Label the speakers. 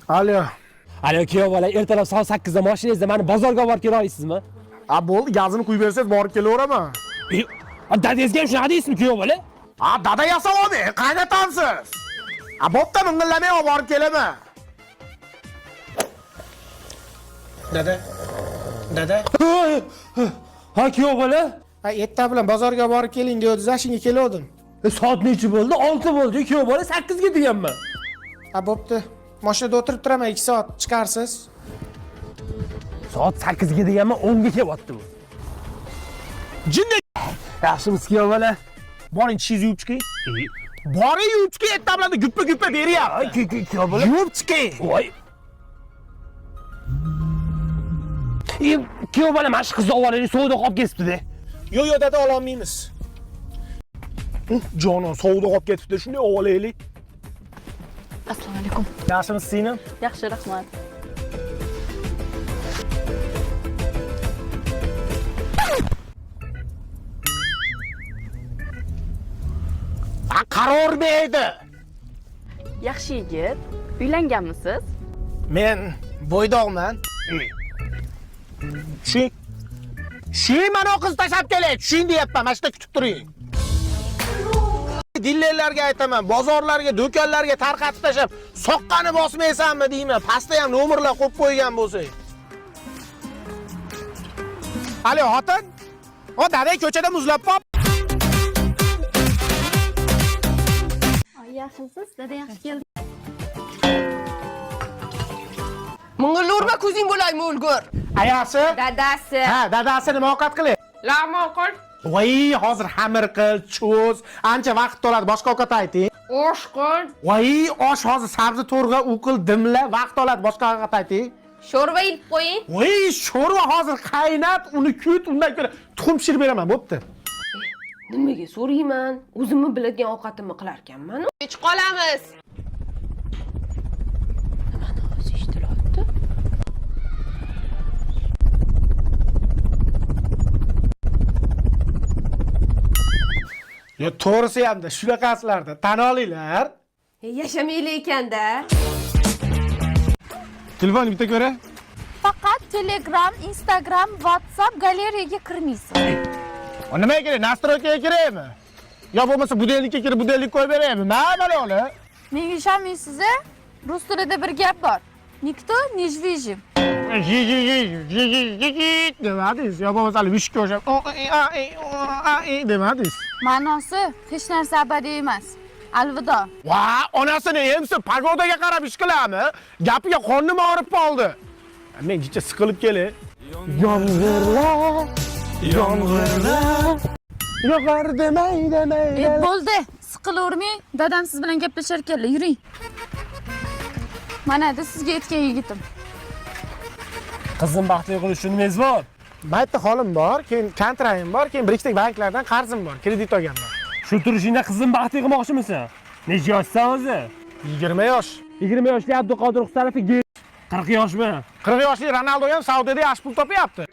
Speaker 1: Alo.
Speaker 2: Alo kuyov bola, ertalab soat 8 da mashinangizda meni bozorga olib kela olasizmi?
Speaker 1: Bo'ldi, gazini quyib bersangiz borib kelaveraman.
Speaker 2: Dadangizga ham shunaqa deysizmi kuyov bola?
Speaker 1: Dada yasavodi, qaynatamsiz. Bo'pti, mingillamay olib borib kelaman. Dada.
Speaker 2: Ha kuyov bola?
Speaker 1: Erta bilan bozorga borib keling degandi, shunga kelgandim.
Speaker 2: Soat necha bo'ldi? 6 bo'ldi kuyov bola, 8 ga deganman.
Speaker 1: Bo'pti. Mashinada o'tirib turaman 2 soat, chiqarsiz.
Speaker 2: Soat 8 ga deganman, 10 ga kelyapti bu.
Speaker 1: Jinni.
Speaker 2: Yaxshimisiz kuyov bola?
Speaker 1: Boring, tishingizni yuvib chiqing. Boring, yuvib chiqing, erta bilan guppa beryapti.
Speaker 2: Kuyov bola.
Speaker 1: Yuvib chiqing.
Speaker 2: Voy. Kuyov bola, mana shu qizni ovolaylik, suvda qolib ketibdi-da.
Speaker 1: Yo'q, dada, ola olmaymiz. Jonon, suvda qolib ketibdi, shunday ovolaylik.
Speaker 3: Assalomu alaykum.
Speaker 1: Yaxshimisiz, singlim?
Speaker 3: Yaxshi, rahmat.
Speaker 1: Qaror berdi.
Speaker 3: Yaxshi yigit. Uylanganmisiz?
Speaker 1: Men bo'ydoqman. Tushing, mana o qiz tashlab kelay. Tushing deyapman, mana shunda kutib turing. Dillerlarga aytaman, bozorlarga, do'konlarga tarqatib tashab, soqqani bosmaysanmi deyman. Pastda ham nomerlar qo'yib qo'ygan bo'lsang. Alo, xotin? Dada ko'chada muzlab qolib.
Speaker 3: Yaxshimisiz? Dada yaxshi keldi.
Speaker 4: Mung'ilni urma, ko'zing bo'laymi o'lgur.
Speaker 1: Ayasi?
Speaker 4: Dadasi.
Speaker 1: Dadasi nima ovqat qilay?
Speaker 4: Lag'mon qil.
Speaker 1: Voy, hozir xamir qil, cho'z, ancha vaqt oladi, boshqa ovqat ayting.
Speaker 4: Osh qil.
Speaker 1: Voy, osh hozir sabzi to'rg'a, u qil, dimla, vaqt oladi, boshqa ovqat ayting.
Speaker 4: Sho'rva ilib qo'ying.
Speaker 1: Voy, sho'rva hozir qaynat, uni kut, undan ko'ra tuxum pishirib beraman, bo'pti.
Speaker 4: Nimaga so'rayman? O'zimni biladigan ovqatimni qilar ekanman. Kech qolamiz. Nimani o'zi eshitilyapti?
Speaker 1: Yo, to'g'risi hamda shunaqasilarda tan olinglar.
Speaker 4: Yashamayli ekanda.
Speaker 1: Telefon bitta ko'ra.
Speaker 5: Faqat Telegram, Instagram, WhatsApp galeriyaga kirmaysiz.
Speaker 1: Nimaga kerak? Nastroykaga kerakmi? Yo bo'lmasa budellikka kirib budellik qo'yib beraymi? Nima bo'ladi?
Speaker 5: Menga ishonmaysiz, rus tilida bir gap bor. Nikto не движим.
Speaker 1: Demadingiz, yo bo'lmasa vishga o'xshab demadingiz.
Speaker 5: Ma'nosi hech narsa abadiy emas. Alvido.
Speaker 1: Va, onasini emsi pagodaga qarab ish qiladimi? Gapiga qornim og'rib qoldi. Men jicha siqilib kelay. Yomg'irlar, yog'ar demay.
Speaker 5: Bo'ldi. Siqilavermang. Dadam siz bilan gaplashar ekanlar. Yuring. Mana da sizga aytgan yigitim.
Speaker 2: Qizim baxtli qilish uchun nimangiz bor?
Speaker 1: Maytda holim bor, keyin kontrayim bor, keyin bir ikkita banklardan qarzim bor, kredit olganman.
Speaker 2: Shu turishingda qizim baxtli qilmoqchimisan? Necha yoshsan o'zi?
Speaker 1: 20 yosh.
Speaker 2: 20 yoshli Abduqodir Husanovga 40 yoshmi?
Speaker 1: 40 yoshli Ronaldo ham Saudiyada yaxshi pul topyapti.